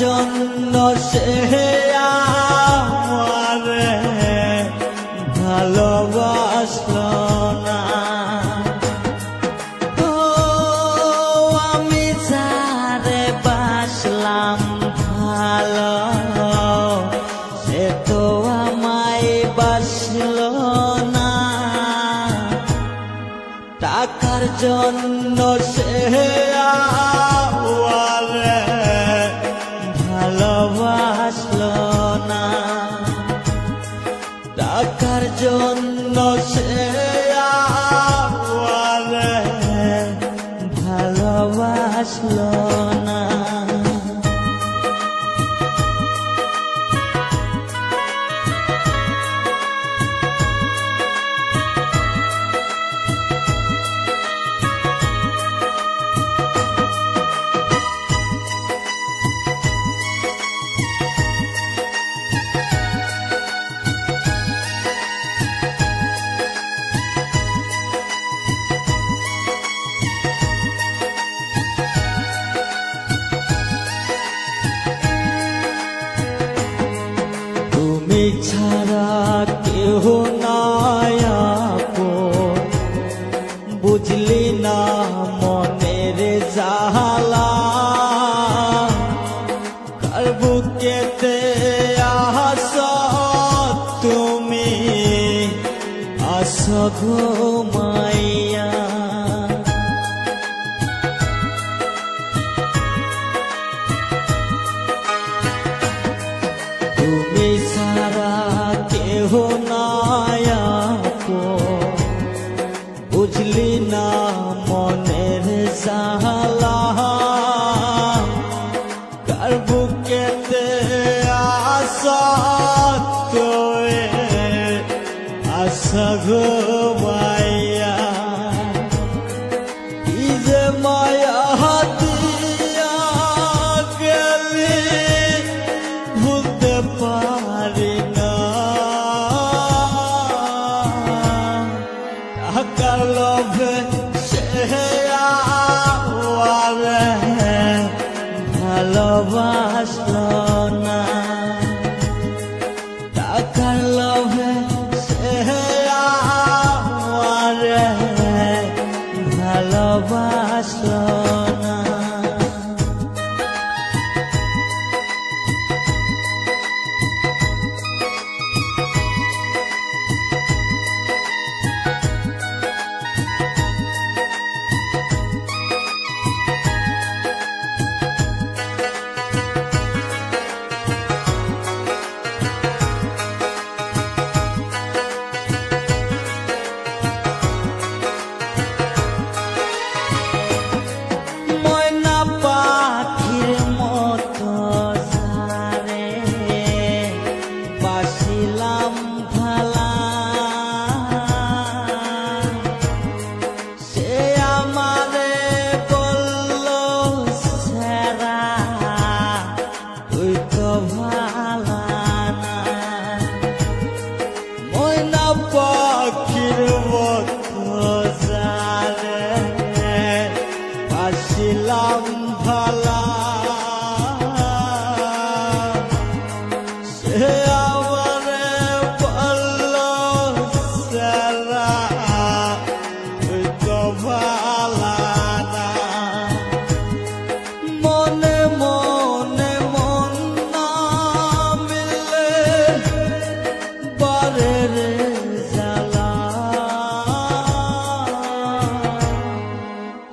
জন্য সে আমারে ভালোবাসলো না। ও আমি যারে বাসলাম ভালো, সে তো আমায় বাসলো না। টাকার জন্য সে আমারে ভালোবাসলো না। টাকার জন্য সে আমারে ভালোবাসলো না। তুমি ছাড়া কেহ নাই আপন, বুঝলি না মনের জালা। কার বুকেতে আস তুমি, আস ঘুমাইয়া। তুমি সারা কেহ নাই আপন, বুঝলি না মনের জালা। কার বুকেতে আশা তোয়ে আশা ঘুমাইয়া। কি যে মায়া দিয়া গেলি ভুলতে পারি না। টাকার লোভে সে আমারে ভালোবাসলো না। টাকার লোভে সে আমারে ভালোবাসলো না। পাখির মতো জানে বাসিলাম ভালা। সে আমারে বলল সারা তুই তো ভালা না। মনে মনে মন না মিলে বারে রে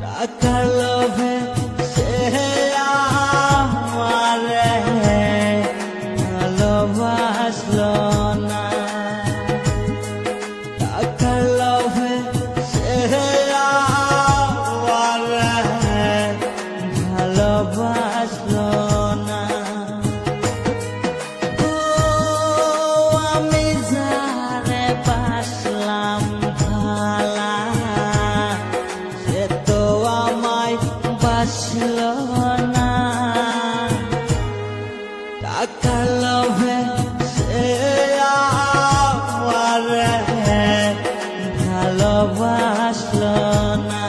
টাকার লোভে সে আমারে ভালোবাসলো না। টাকার লোভে সে আমারে ভালোবাসলো না। ও আমি যারে বাসলাম ভালা, সে তো আমায় বাসলো না। টাকার লোভে সে আমারে ভালোবাসলো না।